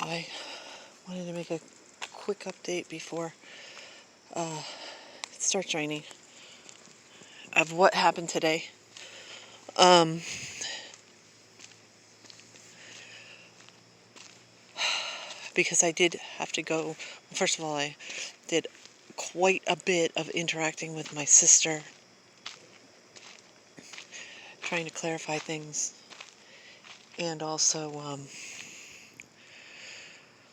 I wanted to make a quick update before it starts raining of what happened today. Because I did have to go. First of all, I did quite a bit of interacting with my sister, trying to clarify things, and also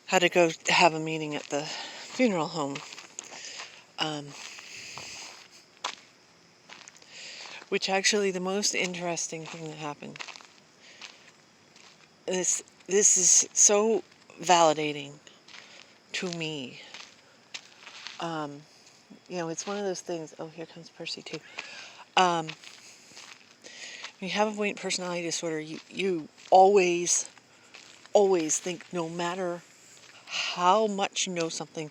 had to go have a meeting at the funeral home. Which actually the most interesting thing that happened. This is so validating to me. It's one of those things. Oh, here comes Percy too. When you have a avoidant personality disorder, you always think, no matter how much you know something,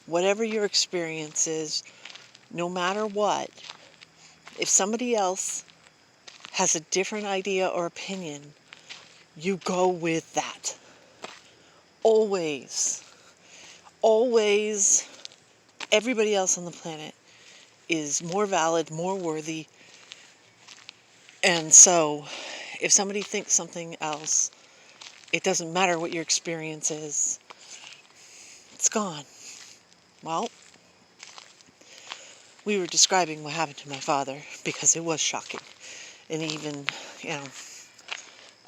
whatever your experience is, no matter what, if somebody else has a different idea or opinion, you go with that. Always. Always. Everybody else on the planet is more valid, more worthy. And so, if somebody thinks something else, it doesn't matter what your experience is. It's gone. Well, we were describing what happened to my father because it was shocking. And even,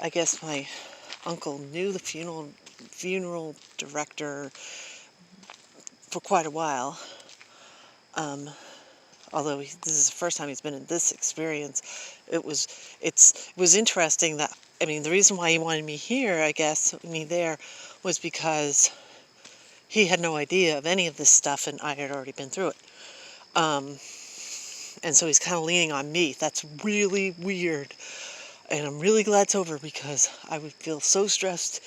I guess my uncle knew the funeral director for quite a while. Although this is the first time he's been in this experience. It was interesting that, the reason why he wanted me here, I guess, me there, was because he had no idea of any of this stuff and I had already been through it. And so he's kind of leaning on me. That's really weird. And I'm really glad it's over because I would feel so stressed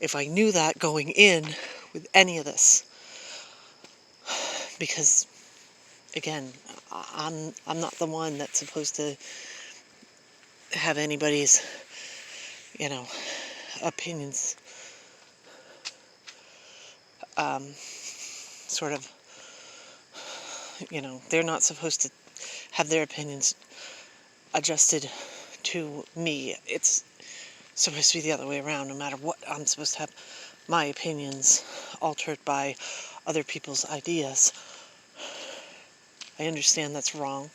if I knew that going in with any of this. Because, again, I'm not the one that's supposed to have anybody's, opinions sort of, they're not supposed to have their opinions adjusted to me. It's supposed to be the other way around. No matter what, I'm supposed to have my opinions altered by other people's ideas. I understand that's wrong.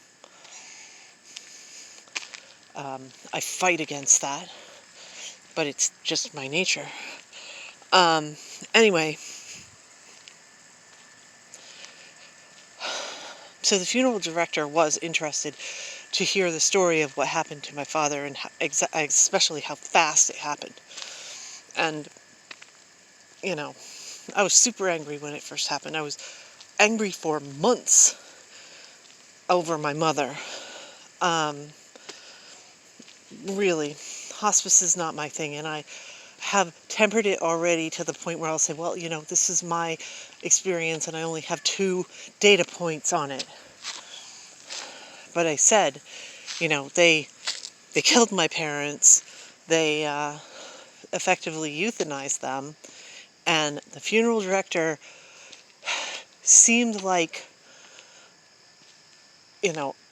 I fight against that, but it's just my nature. Anyway, so the funeral director was interested to hear the story of what happened to my father and especially how fast it happened. And, I was super angry when it first happened. I was angry for months over my mother. Really, hospice is not my thing, and I have tempered it already to the point where I'll say, well, this is my experience and I only have 2 data points on it. But I said, they killed my parents, they effectively euthanized them, and the funeral director seemed like,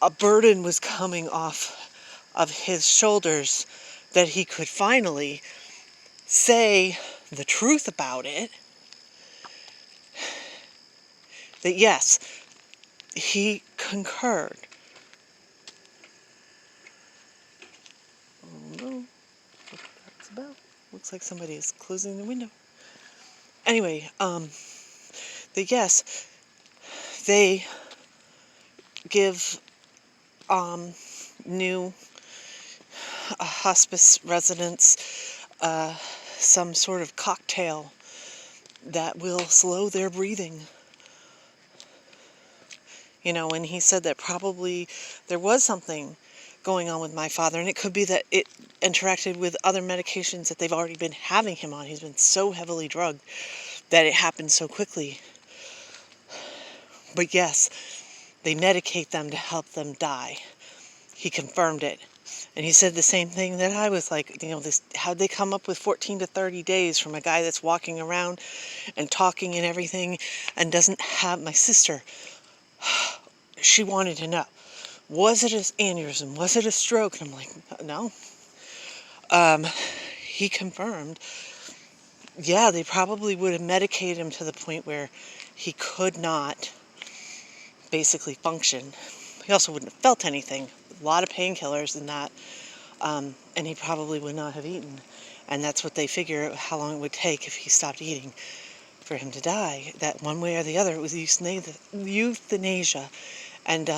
a burden was coming off of his shoulders, that he could finally say the truth about it. That yes, he concurred. Oh no, that's a bell. Looks like somebody is closing the window. Anyway, that yes, they give new hospice residents some sort of cocktail that will slow their breathing. And he said that probably there was something going on with my father, and it could be that it interacted with other medications that they've already been having him on. He's been so heavily drugged that it happened so quickly. But yes, they medicate them to help them die. He confirmed it. And he said the same thing that I was like, this, how'd they come up with 14 to 30 days from a guy that's walking around and talking and everything and doesn't have my sister? She wanted to know, was it an aneurysm? Was it a stroke? And I'm like, no. He confirmed, yeah, they probably would have medicated him to the point where he could not basically function. He also wouldn't have felt anything. A lot of painkillers and that. And he probably would not have eaten. And that's what they figure how long it would take if he stopped eating for him to die. That one way or the other, it was euthanasia. And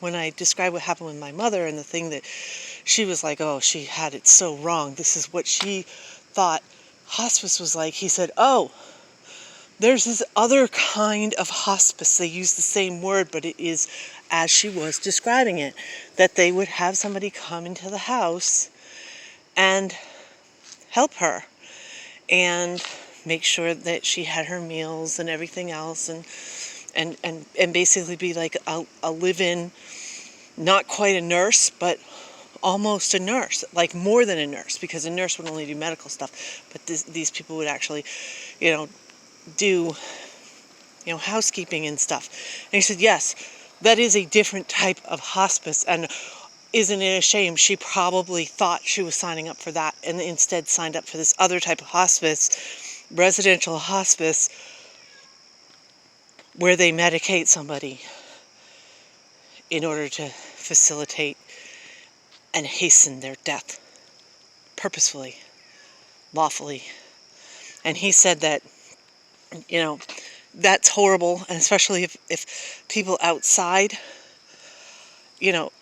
when I described what happened with my mother and the thing that she was like, oh, she had it so wrong. This is what she thought hospice was like. He said, oh, there's this other kind of hospice. They use the same word, but it is as she was describing it, that they would have somebody come into the house and help her and make sure that she had her meals and everything else, and basically be like a live-in, not quite a nurse, but almost a nurse, like more than a nurse, because a nurse would only do medical stuff, but these people would actually, do, housekeeping and stuff. And he said, yes, that is a different type of hospice, and isn't it a shame she probably thought she was signing up for that and instead signed up for this other type of hospice, residential hospice, where they medicate somebody in order to facilitate and hasten their death, purposefully, lawfully. And he said that, that's horrible, and especially if people outside, you don't,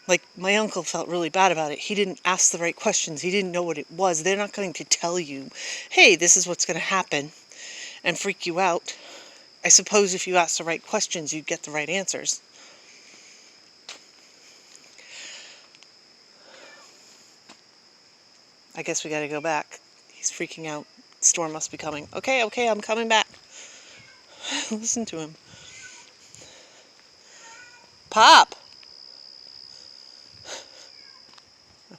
like, my uncle felt really bad about it. He didn't ask the right questions. He didn't know what it was. They're not going to tell you, hey, this is what's going to happen, and freak you out. I suppose if you ask the right questions, you'd get the right answers. I guess we got to go back. He's freaking out. Storm must be coming. Okay, I'm coming back. Listen to him. Pop! I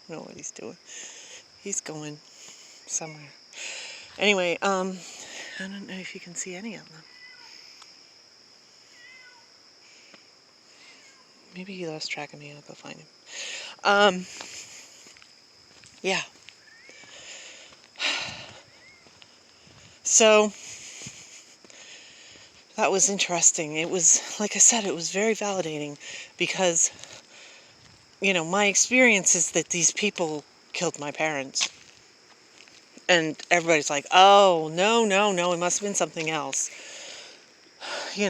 don't know what he's doing. He's going somewhere. Anyway, I don't know if you can see any of them. Maybe he lost track of me. I'll go find him. Yeah. So that was interesting. It was, like I said, it was very validating because, my experience is that these people killed my parents. And everybody's like, oh, no, it must have been something else. I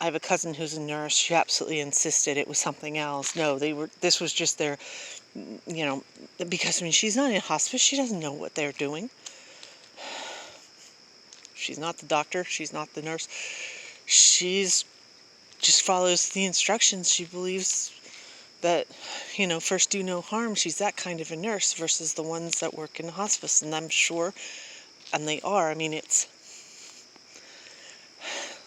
have a cousin who's a nurse. She absolutely insisted it was something else. No, this was just their, because, she's not in hospice. She doesn't know what they're doing. She's not the doctor. She's not the nurse. She's just follows the instructions. She believes that, first do no harm. She's that kind of a nurse versus the ones that work in hospice. And I'm sure, and they are, it's,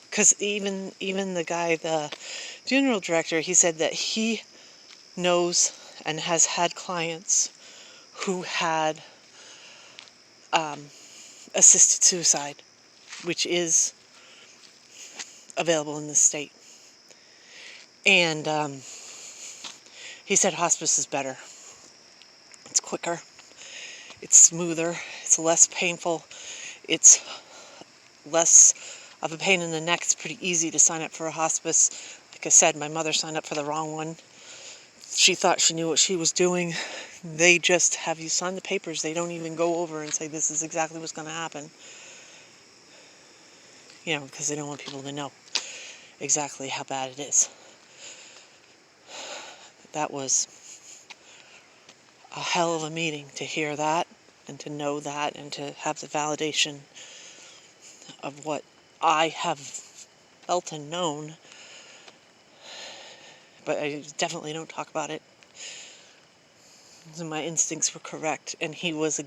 because even the guy, the funeral director, he said that he knows and has had clients who had assisted suicide, which is available in this state. And he said hospice is better. It's quicker. It's smoother. It's less painful. It's less of a pain in the neck. It's pretty easy to sign up for a hospice. Like I said, my mother signed up for the wrong one. She thought she knew what she was doing. They just have you sign the papers. They don't even go over and say this is exactly what's going to happen. Because they don't want people to know exactly how bad it is. That was a hell of a meeting to hear that and to know that and to have the validation of what I have felt and known. But I definitely don't talk about it. So my instincts were correct. And he was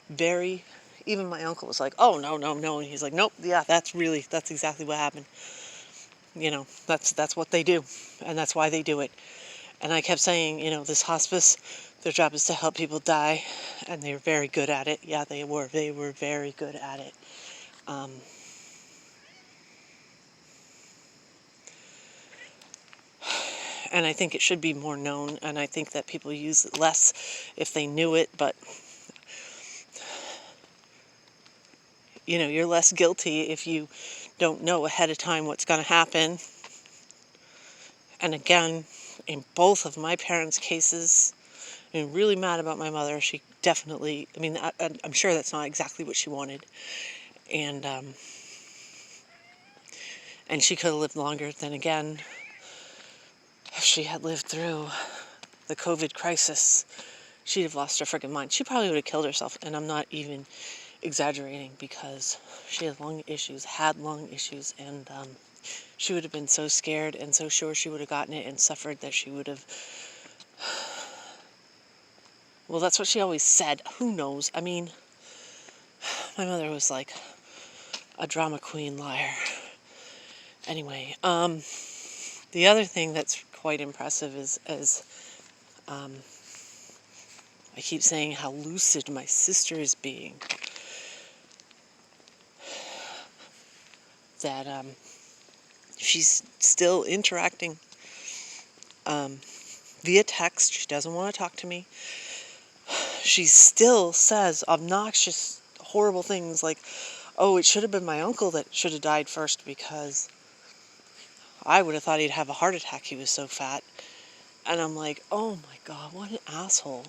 very, even my uncle was like, oh, no. And he's like, nope, yeah, that's exactly what happened. That's what they do, and that's why they do it. And I kept saying, this hospice, their job is to help people die, and they're very good at it. Yeah, they were very good at it. Um, and I think it should be more known, and I think that people use it less if they knew it, but you're less guilty if you don't know ahead of time what's going to happen. And again, in both of my parents' cases, I'm really mad about my mother. She definitely, I'm sure that's not exactly what she wanted. And she could have lived longer. Then again, if she had lived through the COVID crisis, she'd have lost her freaking mind. She probably would have killed herself. And I'm not even exaggerating, because she had lung issues, and she would have been so scared and so sure she would have gotten it and suffered that she would have... Well, that's what she always said. Who knows? My mother was like a drama queen liar. Anyway, the other thing that's quite impressive is I keep saying how lucid my sister is being. That she's still interacting via text. She doesn't want to talk to me. She still says obnoxious, horrible things like, oh, it should have been my uncle that should have died first, because I would have thought he'd have a heart attack. He was so fat. And I'm like, oh my God, what an asshole.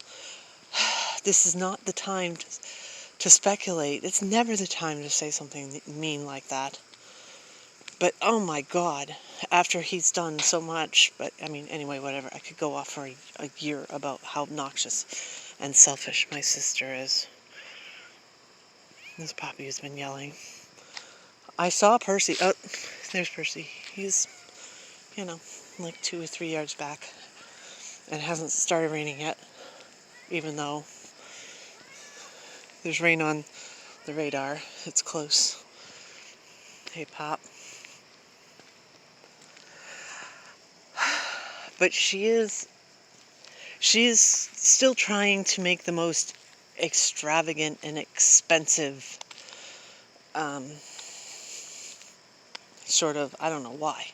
This is not the time to speculate. It's never the time to say something mean like that. But oh my God, after he's done so much. But anyway, whatever. I could go off for a year about how obnoxious and selfish my sister is. This puppy has been yelling. I saw Percy. Oh, there's Percy. He's, like 2 or 3 yards back. It hasn't started raining yet, even though there's rain on the radar. It's close. Hey, Pop. But she is still trying to make the most extravagant and expensive sort of, I don't know why.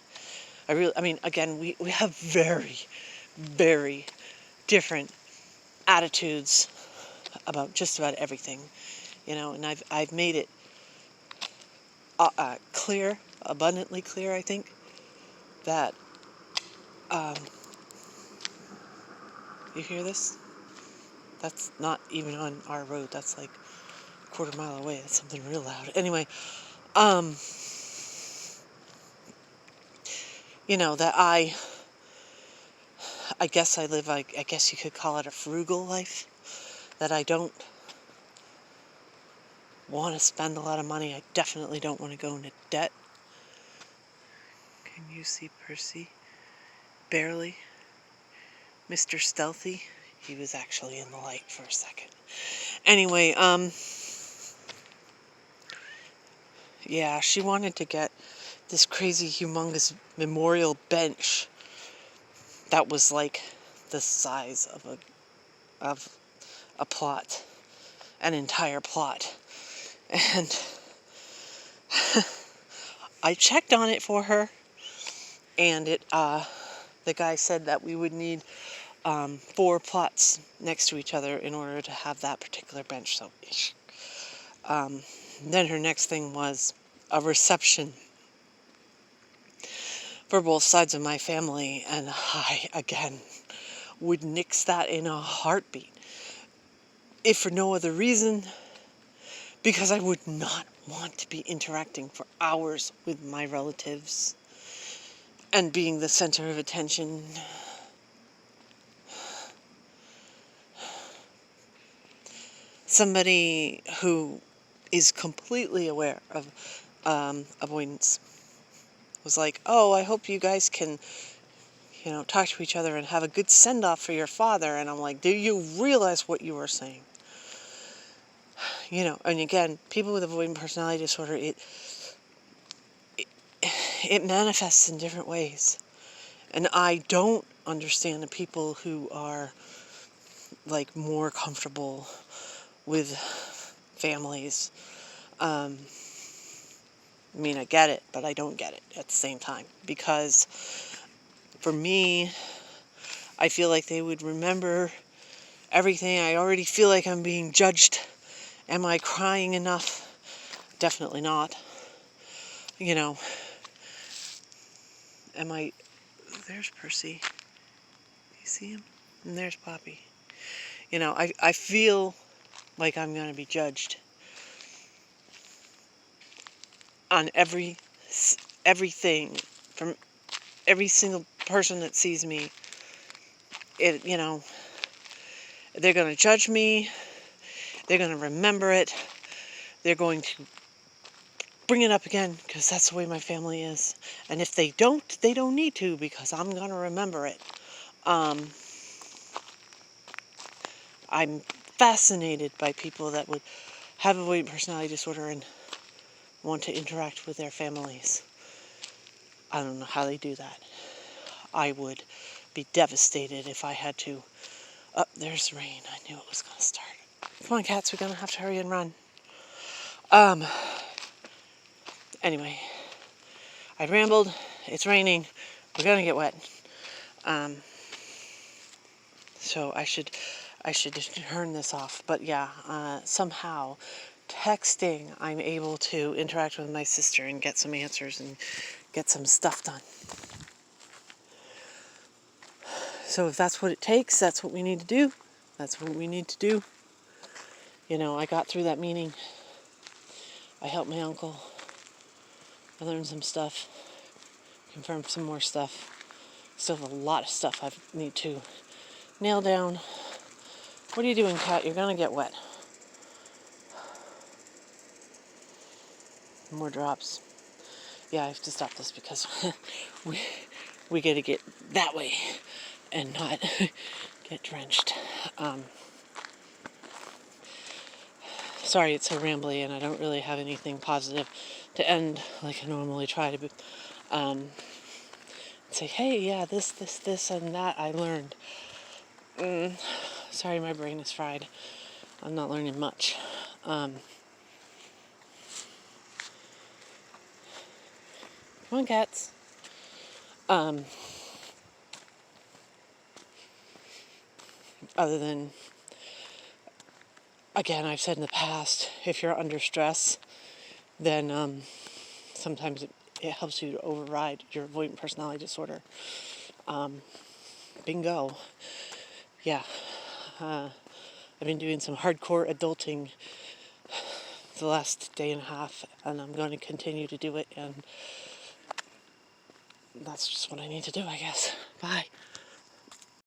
Again, we have very, very different attitudes about just about everything, and I've made it clear, abundantly clear, I think, that you hear this? That's not even on our road. That's like a quarter mile away. That's something real loud. Anyway, that I guess I live, I guess you could call it a frugal life, that I don't want to spend a lot of money. I definitely don't want to go into debt. Can you see Percy? Barely. Mr. Stealthy. He was actually in the light for a second. Anyway, yeah, she wanted to get this crazy, humongous memorial bench that was like the size of a plot, an entire plot. And I checked on it for her, and the guy said that we would need 4 plots next to each other in order to have that particular bench. So then her next thing was a reception for both sides of my family, and I, again, would nix that in a heartbeat, if for no other reason, because I would not want to be interacting for hours with my relatives and being the center of attention. Somebody who is completely aware of avoidance was like, oh, I hope you guys can, talk to each other and have a good send-off for your father. And I'm like, do you realize what you are saying? And again, people with avoidant personality disorder, it manifests in different ways. And I don't understand the people who are like more comfortable with families. I mean, I get it, but I don't get it at the same time. Because for me, I feel like they would remember everything. I already feel like I'm being judged. Am I crying enough? Definitely not. You know, am I... There's Percy. You see him? And there's Poppy. You know, I feel like I'm going to be judged on everything from every single person that sees me. You know, they're going to judge me. They're going to remember it. They're going to bring it up again because that's the way my family is. And if they don't need to, because I'm going to remember it. I'm fascinated by people that would have avoidant personality disorder and want to interact with their families. I don't know how they do that. I would be devastated if I had to. Oh, there's rain. I knew it was going to start. Come on, cats. We're going to have to hurry and run. Anyway, I rambled. It's raining. We're going to get wet. So I should turn this off. But yeah, somehow texting, I'm able to interact with my sister and get some answers and get some stuff done. So if that's what it takes, that's what we need to do. That's what we need to do. You know, I got through that meeting. I helped my uncle. I learned some stuff. Confirmed some more stuff. Still have a lot of stuff I need to nail down. What are you doing, cat? You're gonna get wet. More drops. Yeah, I have to stop this because we got to get that way and not get drenched. Sorry, it's so rambly and I don't really have anything positive to end like I normally try to say, hey, yeah, this, and that I learned. Sorry, my brain is fried. I'm not learning much. Come on, cats. Other than, again, I've said in the past, if you're under stress, then sometimes it helps you to override your avoidant personality disorder. Bingo. Yeah. I've been doing some hardcore adulting the last day and a half, and I'm going to continue to do it, and that's just what I need to do, I guess. Bye.